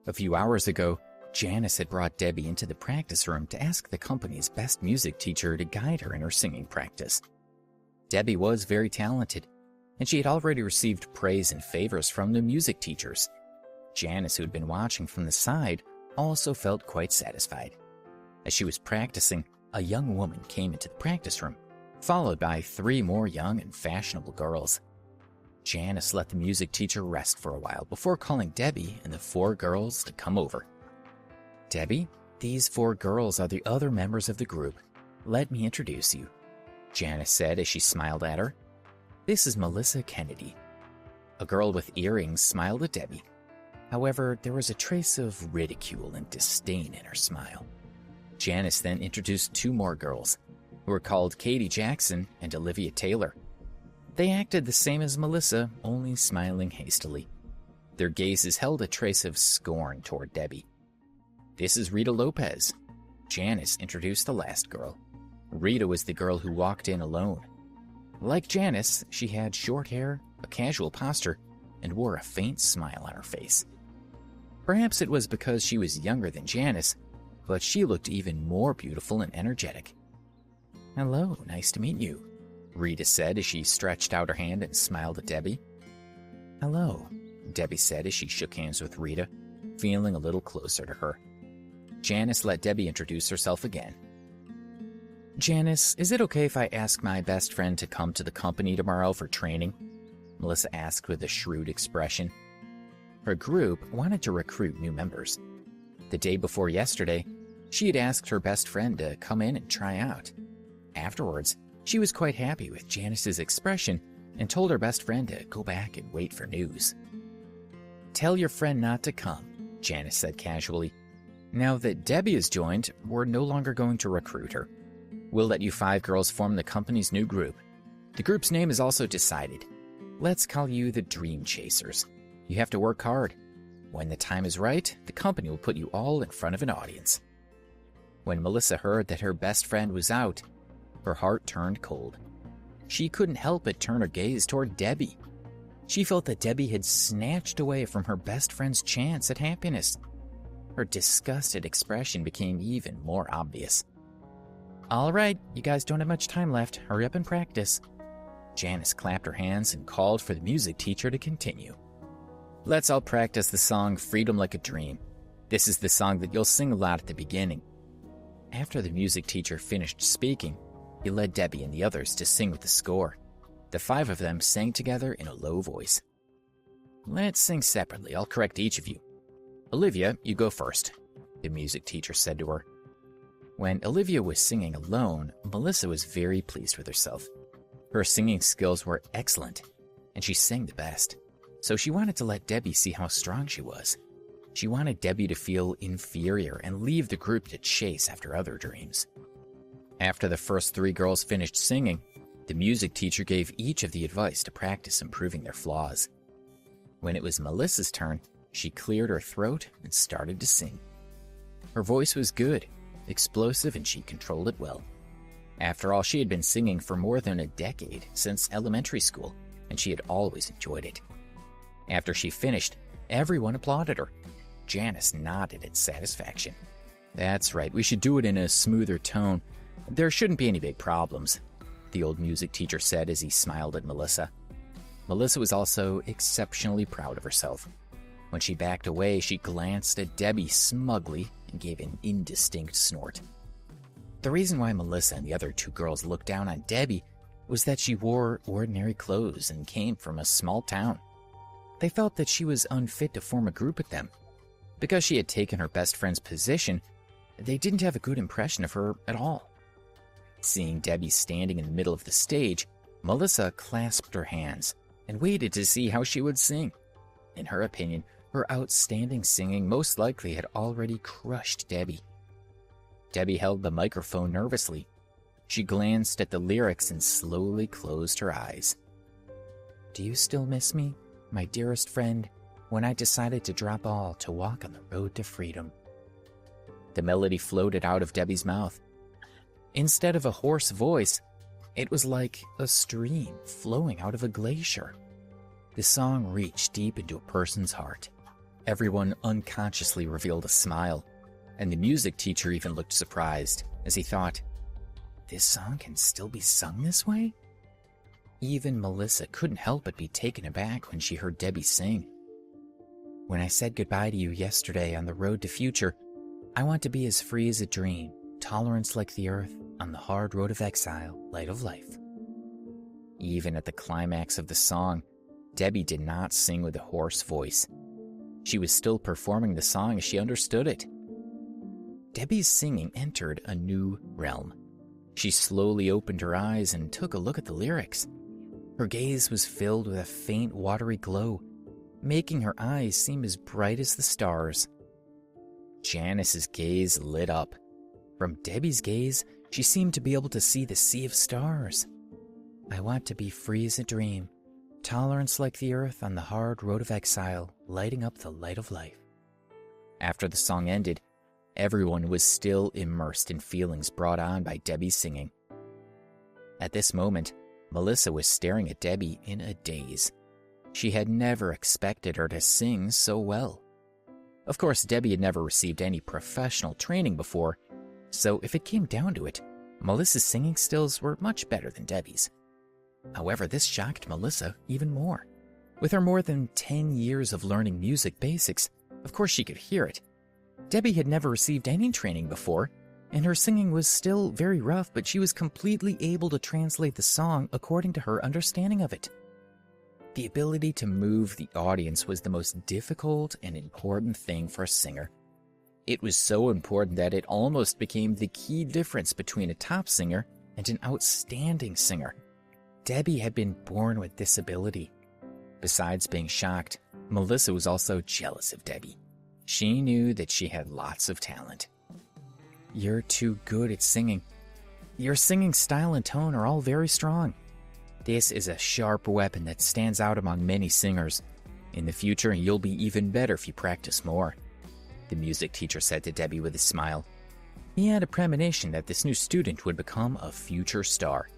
A few hours ago, Janice had brought Debbie into the practice room to ask the company's best music teacher to guide her in her singing practice. Debbie was very talented, and she had already received praise and favors from the music teachers. Janice, who had been watching from the side, also felt quite satisfied. As she was practicing, a young woman came into the practice room, followed by 3 more young and fashionable girls. Janice let the music teacher rest for a while before calling Debbie and the 4 girls to come over. "Debbie, these 4 girls are the other members of the group. Let me introduce you," Janice said as she smiled at her. "This is Melissa Kennedy." A girl with earrings smiled at Debbie. However, there was a trace of ridicule and disdain in her smile. Janice then introduced 2 more girls, who were called Katie Jackson and Olivia Taylor. They acted the same as Melissa, only smiling hastily. Their gazes held a trace of scorn toward Debbie. "This is Rita Lopez." Janice introduced the last girl. Rita was the girl who walked in alone. Like Janice, she had short hair, a casual posture, and wore a faint smile on her face. Perhaps it was because she was younger than Janice, but she looked even more beautiful and energetic. "Hello, nice to meet you," Rita said as she stretched out her hand and smiled at Debbie. "Hello," Debbie said as she shook hands with Rita, feeling a little closer to her. Janice let Debbie introduce herself again. "Janice, is it okay if I ask my best friend to come to the company tomorrow for training?" Melissa asked with a shrewd expression. Her group wanted to recruit new members. The day before yesterday, she had asked her best friend to come in and try out. Afterwards, she was quite happy with Janice's expression and told her best friend to go back and wait for news. "Tell your friend not to come," Janice said casually. "Now that Debbie has joined, we're no longer going to recruit her. We'll let you 5 girls form the company's new group. The group's name is also decided. Let's call you the Dream Chasers. You have to work hard. When the time is right, the company will put you all in front of an audience." When Melissa heard that her best friend was out, her heart turned cold. She couldn't help but turn her gaze toward Debbie. She felt that Debbie had snatched away from her best friend's chance at happiness. Her disgusted expression became even more obvious. "All right, you guys don't have much time left. Hurry up and practice." Janice clapped her hands and called for the music teacher to continue. "Let's all practice the song Freedom Like a Dream. This is the song that you'll sing a lot at the beginning." After the music teacher finished speaking, he led Debbie and the others to sing with the score. The 5 of them sang together in a low voice. "Let's sing separately. I'll correct each of you. Olivia, you go first," the music teacher said to her. When Olivia was singing alone, Melissa was very pleased with herself. Her singing skills were excellent, and she sang the best. So she wanted to let Debbie see how strong she was. She wanted Debbie to feel inferior and leave the group to chase after other dreams. After the first 3 girls finished singing, the music teacher gave each of the advice to practice improving their flaws. When it was Melissa's turn, she cleared her throat and started to sing. Her voice was good, explosive, and she controlled it well. After all, she had been singing for more than a decade, since elementary school, and she had always enjoyed it. After she finished, everyone applauded her. Janice nodded in satisfaction. "That's right, we should do it in a smoother tone. There shouldn't be any big problems," the old music teacher said as he smiled at Melissa. Melissa was also exceptionally proud of herself. When she backed away, she glanced at Debbie smugly and gave an indistinct snort. The reason why Melissa and the other 2 girls looked down on Debbie was that she wore ordinary clothes and came from a small town. They felt that she was unfit to form a group with them. Because she had taken her best friend's position, they didn't have a good impression of her at all. Seeing Debbie standing in the middle of the stage, Melissa clasped her hands and waited to see how she would sing. In her opinion, her outstanding singing most likely had already crushed Debbie. Debbie held the microphone nervously. She glanced at the lyrics and slowly closed her eyes. "Do you still miss me, my dearest friend, when I decided to drop all to walk on the road to freedom?" The melody floated out of Debbie's mouth. Instead of a hoarse voice, it was like a stream flowing out of a glacier. The song reached deep into a person's heart. Everyone unconsciously revealed a smile, and the music teacher even looked surprised as he thought, "This song can still be sung this way?" Even Melissa couldn't help but be taken aback when she heard Debbie sing. "When I said goodbye to you yesterday on the road to future, I want to be as free as a dream, tolerance like the earth, on the hard road of exile, light of life." Even at the climax of the song, Debbie did not sing with a hoarse voice. She was still performing the song as she understood it. Debbie's singing entered a new realm. She slowly opened her eyes and took a look at the lyrics. Her gaze was filled with a faint watery glow, making her eyes seem as bright as the stars. Janice's gaze lit up. From Debbie's gaze, she seemed to be able to see the sea of stars. "I want to be free as a dream, tolerance like the earth on the hard road of exile, lighting up the light of life." After the song ended, everyone was still immersed in feelings brought on by Debbie's singing. At this moment, Melissa was staring at Debbie in a daze. She had never expected her to sing so well. Of course, Debbie had never received any professional training before, so if it came down to it, Melissa's singing skills were much better than Debbie's. However, this shocked Melissa even more. With her more than 10 years of learning music basics, of course she could hear it. Debbie had never received any training before, and her singing was still very rough, but she was completely able to translate the song according to her understanding of it. The ability to move the audience was the most difficult and important thing for a singer. It was so important that it almost became the key difference between a top singer and an outstanding singer. Debbie had been born with this ability. Besides being shocked, Melissa was also jealous of Debbie. She knew that she had lots of talent. "You're too good at singing. Your singing style and tone are all very strong. This is a sharp weapon that stands out among many singers. In the future, you'll be even better if you practice more," the music teacher said to Debbie with a smile. He had a premonition that this new student would become a future star.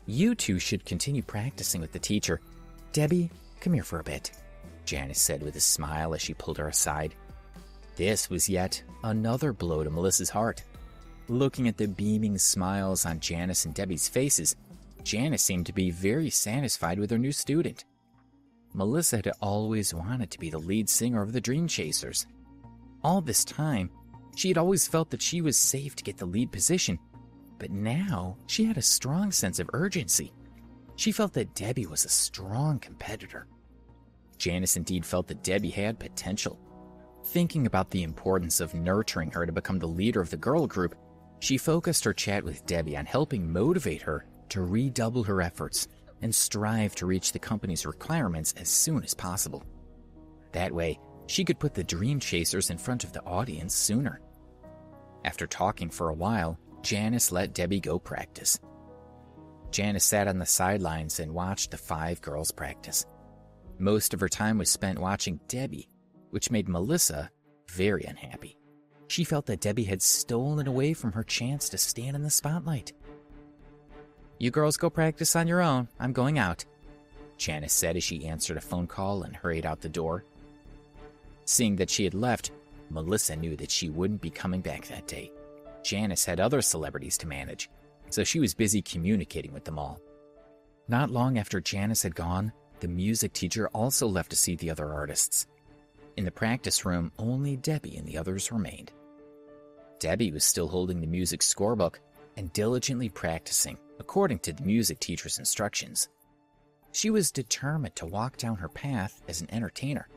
"You two should continue practicing with the teacher. Debbie, come here for a bit," Janice said with a smile as she pulled her aside. This was yet another blow to Melissa's heart. Looking at the beaming smiles on Janice and Debbie's faces, Janice seemed to be very satisfied with her new student. Melissa had always wanted to be the lead singer of the Dream Chasers. All this time, she had always felt that she was safe to get the lead position, but now she had a strong sense of urgency. She felt that Debbie was a strong competitor. Janice indeed felt that Debbie had potential. Thinking about the importance of nurturing her to become the leader of the girl group, she focused her chat with Debbie on helping motivate her to redouble her efforts and strive to reach the company's requirements as soon as possible. That way, she could put the Dream Chasers in front of the audience sooner. After talking for a while, Janice let Debbie go practice. Janice sat on the sidelines and watched the 5 girls practice. Most of her time was spent watching Debbie, which made Melissa very unhappy. She felt that Debbie had stolen away from her chance to stand in the spotlight. "You girls go practice on your own. I'm going out," Janice said as she answered a phone call and hurried out the door. Seeing that she had left, Melissa knew that she wouldn't be coming back that day. Janice had other celebrities to manage, so she was busy communicating with them all. Not long after Janice had gone, the music teacher also left to see the other artists. In the practice room, only Debbie and the others remained. Debbie was still holding the music scorebook and diligently practicing according to the music teacher's instructions. She was determined to walk down her path as an entertainer.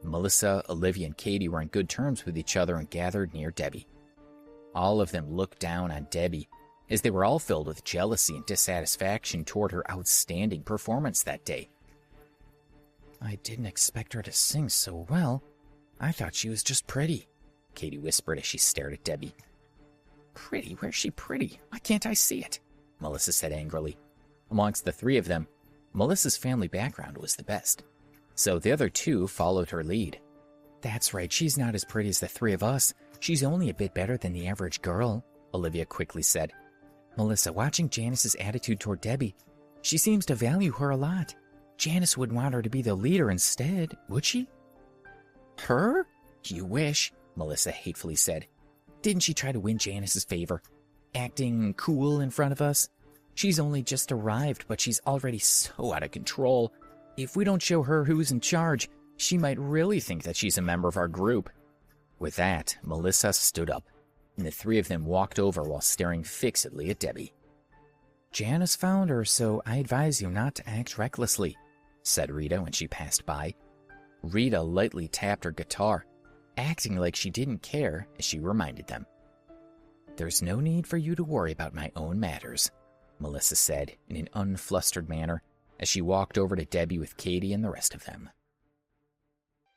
Melissa, Olivia, and Katie were on good terms with each other and gathered near Debbie. All of them looked down on Debbie, as they were all filled with jealousy and dissatisfaction toward her outstanding performance that day. "I didn't expect her to sing so well. I thought she was just pretty," Katie whispered as she stared at Debbie. "Pretty? Where's she pretty? Why can't I see it?" Melissa said angrily. Amongst the 3 of them, Melissa's family background was the best, so the other 2 followed her lead. "That's right, she's not as pretty as the 3 of us. She's only a bit better than the average girl," Olivia quickly said. "Melissa, watching Janice's attitude toward Debbie, she seems to value her a lot. Janice would want her to be the leader instead, would she?" Her? You wish, Melissa hatefully said. Didn't she try to win Janice's favor? Acting cool in front of us? She's only just arrived, but she's already so out of control. If we don't show her who's in charge, she might really think that she's a member of our group. With that, Melissa stood up, and the three of them walked over while staring fixedly at Debbie. Janice found her, so I advise you not to act recklessly, said Rita when she passed by. Rita lightly tapped her guitar, acting like she didn't care as she reminded them. There's no need for you to worry about my own matters, Melissa said in an unflustered manner as she walked over to Debbie with Katie and the rest of them.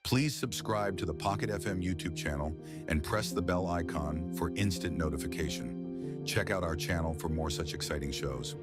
Please subscribe to the Pocket FM YouTube channel and press the bell icon for instant notification. Check out our channel for more such exciting shows.